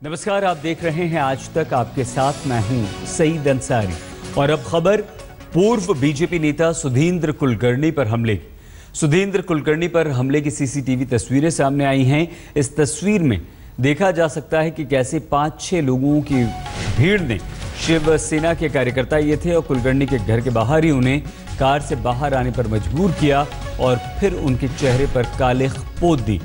नमस्कार, आप देख रहे हैं आज तक। आपके साथ मैं हूं सईद अंसारी। और अब खबर पूर्व बीजेपी नेता सुधींद्र कुलकर्णी पर हमले की। सुधींद्र कुलकर्णी पर हमले की सीसीटीवी तस्वीरें सामने आई हैं। इस तस्वीर में देखा जा सकता है कि कैसे 5-6 लोगों की भीड़ ने, शिवसेना के कार्यकर्ता ये थे, और कुलकर्णी के घर के बाहर ही उन्हें कार से बाहर आने पर मजबूर किया और फिर उनके चेहरे पर कालिख पोत दी।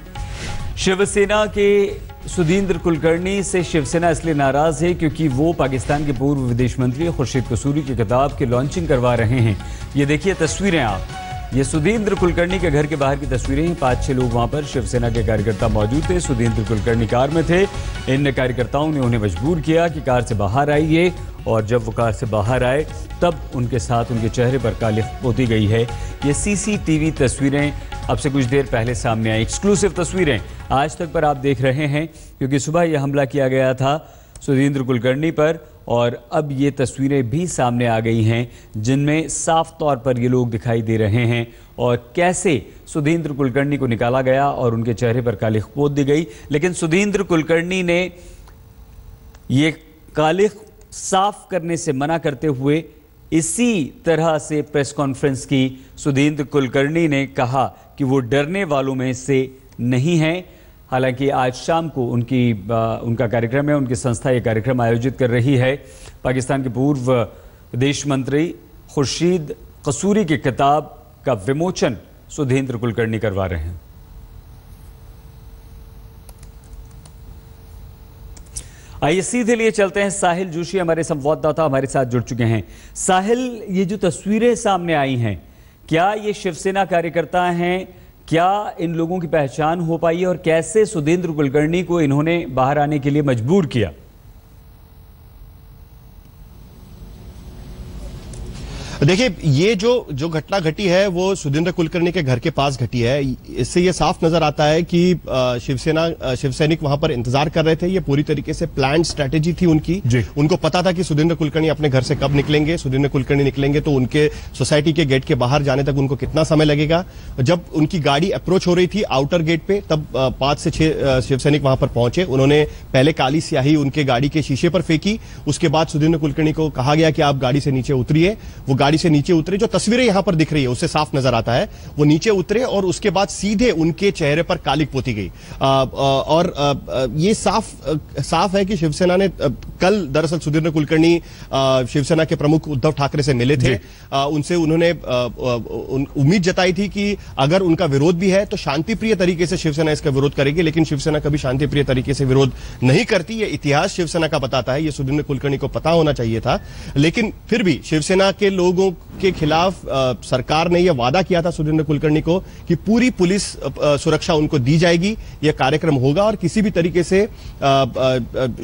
शिवसेना के सुधींद्र कुलकर्णी से शिवसेना इसलिए नाराज है क्योंकि वो पाकिस्तान के पूर्व विदेश मंत्री खुर्शीद कसूरी की किताब की लॉन्चिंग करवा रहे हैं। ये देखिए तस्वीरें आप, ये सुधींद्र कुलकर्णी के घर के बाहर की तस्वीरें हैं। 5-6 लोग वहां पर शिवसेना के कार्यकर्ता मौजूद थे। सुधींद्र कुलकर्णी कार में थे। इन कार्यकर्ताओं ने उन्हें मजबूर किया कि कार से बाहर आइए, और जब वो कार से बाहर आए तब उनके साथ उनके चेहरे पर कालिख पोती गई है। ये सीसीटीवी तस्वीरें अब से कुछ देर पहले सामने आई। एक्सक्लूसिव तस्वीरें आज तक पर आप देख रहे हैं क्योंकि सुबह यह हमला किया गया था सुधींद्र कुलकर्णी पर, और अब ये तस्वीरें भी सामने आ गई हैं जिनमें साफ तौर पर ये लोग दिखाई दे रहे हैं और कैसे सुधींद्र कुलकर्णी को निकाला गया और उनके चेहरे पर कालिख पोत दी गई। लेकिन सुधींद्र कुलकर्णी ने ये कालिख साफ करने से मना करते हुए इसी तरह से प्रेस कॉन्फ्रेंस की। सुधींद्र कुलकर्णी ने कहा कि वो डरने वालों में से नहीं हैं। हालांकि आज शाम को उनका कार्यक्रम है, उनकी संस्था ये कार्यक्रम आयोजित कर रही है। पाकिस्तान के पूर्व विदेश मंत्री खुर्शीद कसूरी की किताब का विमोचन सुधींद्र कुलकर्णी करवा रहे हैं। आइए सीधे लिए चलते हैं। साहिल जोशी हमारे संवाददाता हमारे साथ जुड़ चुके हैं। साहिल, ये जो तस्वीरें सामने आई हैं, क्या ये शिवसेना कार्यकर्ता हैं? क्या इन लोगों की पहचान हो पाई है और कैसे सुधींद्र कुलकर्णी को इन्होंने बाहर आने के लिए मजबूर किया? देखिए, ये जो घटना घटी है वो सुधींद्र कुलकर्णी के घर के पास घटी है। इससे ये साफ नजर आता है कि शिवसैनिक वहां पर इंतजार कर रहे थे। ये पूरी तरीके से प्लान स्ट्रेटेजी थी उनकी। उनको पता था कि सुधींद्र कुलकर्णी अपने घर से कब निकलेंगे। सुधींद्र कुलकर्णी निकलेंगे तो उनके सोसाइटी के गेट के बाहर जाने तक उनको कितना समय लगेगा। जब उनकी गाड़ी अप्रोच हो रही थी आउटर गेट पे, तब 5 से 6 शिवसैनिक वहां पर पहुंचे। उन्होंने पहले काली स्याही उनके गाड़ी के शीशे पर फेंकी। उसके बाद सुधींद्र कुलकर्णी को कहा गया कि आप गाड़ी से नीचे उतरिए। वो गाड़ी से नीचे उतरे। जो तस्वीरें यहां पर दिख रही है उससे साफ नजर आता है वो नीचे उतरे और उसके बाद सीधे उनके चेहरे पर कालिख पोती गई। और ये साफ है कि शिवसेना ने कल दरअसल सुधींद्र कुलकर्णी शिवसेना के प्रमुख उद्धव ठाकरे से मिले थे। उनसे उन्होंने उम्मीद जताई थी कि अगर उनका विरोध भी है तो शांतिप्रिय तरीके से शिवसेना इसका विरोध करेगी, लेकिन शिवसेना कभी शांतिप्रिय तरीके से विरोध नहीं करती। ये इतिहास शिवसेना का बताता है। ये सुधींद्र कुलकर्णी को पता होना चाहिए था, लेकिन फिर भी शिवसेना के लोगों के खिलाफ सरकार ने यह वादा किया था सुधींद्र कुलकर्णी को कि पूरी पुलिस सुरक्षा उनको दी जाएगी। यह कार्यक्रम होगा और किसी भी तरीके से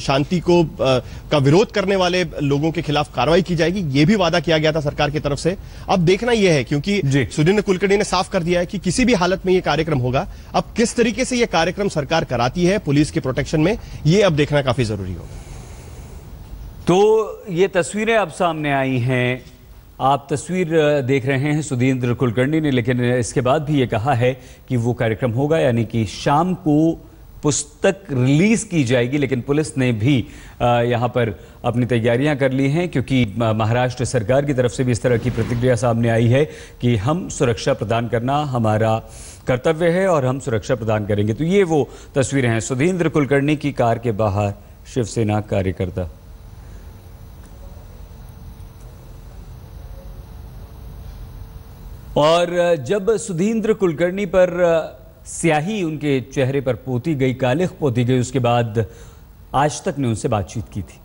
शांति को का विरोध करने वाले लोगों के खिलाफ कार्रवाई की जाएगी। यह भी वादा किया गया था सरकार की तरफ से। अब देखना यह है, क्योंकि सुधींद्र कुलकर्णी ने साफ कर दिया है कि किसी भी हालत में यह कार्यक्रम होगा। अब किस तरीके से यह कार्यक्रम सरकार कराती है पुलिस के प्रोटेक्शन में, यह अब देखना काफी जरूरी होगा। तो ये तस्वीरें अब सामने आई हैं, आप तस्वीर देख रहे हैं सुधींद्र कुलकर्णी ने, लेकिन इसके बाद भी ये कहा है कि वो कार्यक्रम होगा, यानी कि शाम को पुस्तक रिलीज की जाएगी। लेकिन पुलिस ने भी यहाँ पर अपनी तैयारियां कर ली हैं, क्योंकि महाराष्ट्र सरकार की तरफ से भी इस तरह की प्रतिक्रिया सामने आई है कि हम सुरक्षा प्रदान करना हमारा कर्तव्य है और हम सुरक्षा प्रदान करेंगे। तो ये वो तस्वीरें हैं सुधींद्र कुलकर्णी की कार के बाहर शिवसेना कार्यकर्ता। और जब सुधींद्र कुलकर्णी पर स्याही उनके चेहरे पर पोती गई, कालिख पोती गई, उसके बाद आज तक ने उनसे बातचीत की थी।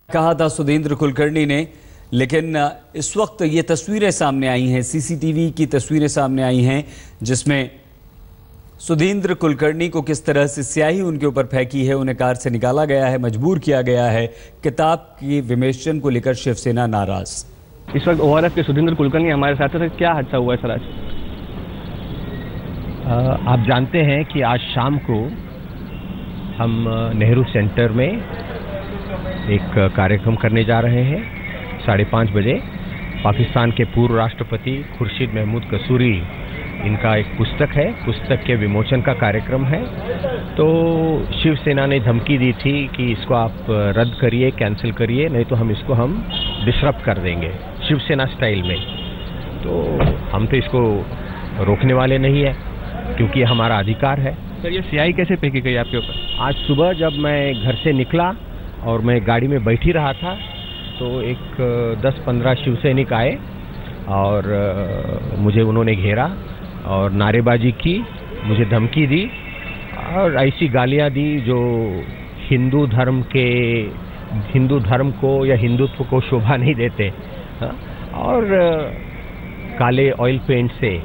कहा था सुधींद्र कुलकर्णी ने, लेकिन इस वक्त ये तस्वीरें सामने आई हैं, सीसीटीवी की तस्वीरें सामने आई हैं, जिसमें सुधींद्र कुलकर्णी को किस तरह से स्याही उनके ऊपर फेंकी है, उन्हें कार से निकाला गया है, मजबूर किया गया है। किताब की विमोचन को लेकर शिवसेना नाराज। इस वक्त ओआरएफ के सुधींद्र कुलकर्णी हमारे साथ थे। क्या हादसा हुआ है सर आज? आप जानते हैं कि आज शाम को हम नेहरू सेंटर में एक कार्यक्रम करने जा रहे हैं 5:30 बजे, पाकिस्तान के पूर्व राष्ट्रपति खुर्शीद महमूद कसूरी, इनका एक पुस्तक है, पुस्तक के विमोचन का कार्यक्रम है। तो शिवसेना ने धमकी दी थी कि इसको आप रद्द करिए, कैंसिल करिए, नहीं तो हम इसको डिसरप्ट कर देंगे शिवसेना स्टाइल में। तो हम तो इसको रोकने वाले नहीं है, क्योंकि ये हमारा अधिकार है। सर, ये स्याही कैसे फेंकी गई आपके ऊपर? आज सुबह जब मैं घर से निकला और मैं गाड़ी में बैठ ही रहा था, तो एक 10-15 शिव सैनिक आए और मुझे उन्होंने घेरा और नारेबाजी की, मुझे धमकी दी और ऐसी गालियां दी जो हिंदू धर्म को या हिंदुत्व को शोभा नहीं देते। और काले ऑयल पेंट से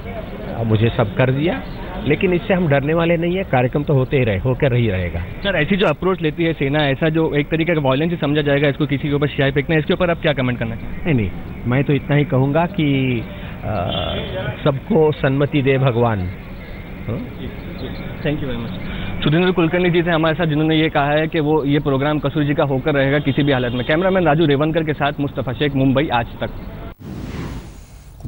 मुझे सब कर दिया, लेकिन इससे हम डरने वाले नहीं है। कार्यक्रम तो होकर ही रहेगा। सर, ऐसी जो अप्रोच लेती है सेना, ऐसा जो एक तरीके का वायलेंस ही समझा जाएगा इसको, किसी के ऊपर स्याही फेंकना, इसके ऊपर आप क्या कमेंट करना चाहेंगे? नहीं, मैं तो इतना ही कहूँगा कि सबको सन्मति दे भगवान। Thank you very much. Sudhindra Kulkarni ji थे हमारे साथ, जिन्होंने ये कहा है कि वो ये प्रोग्राम कसूरी जी का होकर रहेगा किसी भी हालत में। कैमरामैन राजू रेवनकर के साथ मुस्तफा शेख, मुंबई आज तक।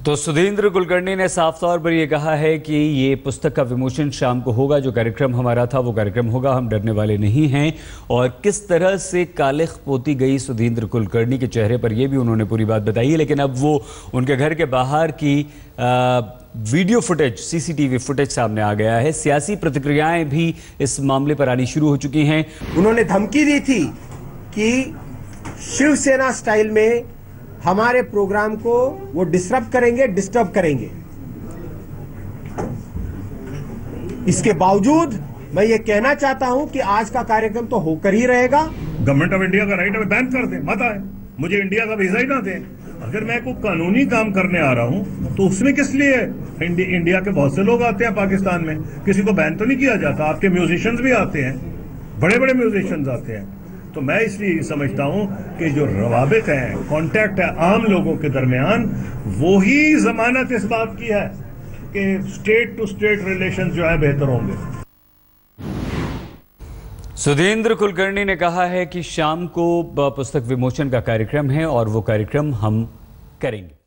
तो सुधींद्र कुलकर्णी ने साफ तौर पर यह कहा है कि ये पुस्तक का विमोचन शाम को होगा, जो कार्यक्रम हमारा था वो कार्यक्रम होगा, हम डरने वाले नहीं हैं। और किस तरह से कालिख पोती गई सुधींद्र कुलकर्णी के चेहरे पर, यह भी उन्होंने पूरी बात बताई है। लेकिन अब वो उनके घर के बाहर की वीडियो फुटेज, सीसीटीवी फुटेज सामने आ गया है। सियासी प्रतिक्रियाएं भी इस मामले पर आनी शुरू हो चुकी हैं। उन्होंने धमकी दी थी कि शिवसेना स्टाइल में हमारे प्रोग्राम को वो डिस्टर्ब करेंगे। इसके बावजूद मैं ये कहना चाहता हूं कि आज का कार्यक्रम तो होकर ही रहेगा। गवर्नमेंट ऑफ इंडिया का राइट है, बैन कर दे, मत आए, मुझे इंडिया का वीजा ही ना दे। अगर मैं कोई कानूनी काम करने आ रहा हूं तो उसमें किस लिए इंडिया के बहुत से लोग आते हैं पाकिस्तान में, किसी को बैन तो नहीं किया जाता। आपके म्यूजिशियंस भी आते हैं, बड़े बड़े म्यूजिशियंस आते हैं। तो मैं इसलिए समझता हूं कि जो रवाबित है, कांटेक्ट है आम लोगों के दरमियान, वो ही जमानत इस बात की है कि स्टेट टू स्टेट रिलेशन जो है बेहतर होंगे। सुधींद्र कुलकर्णी ने कहा है कि शाम को पुस्तक विमोचन का कार्यक्रम है और वो कार्यक्रम हम करेंगे।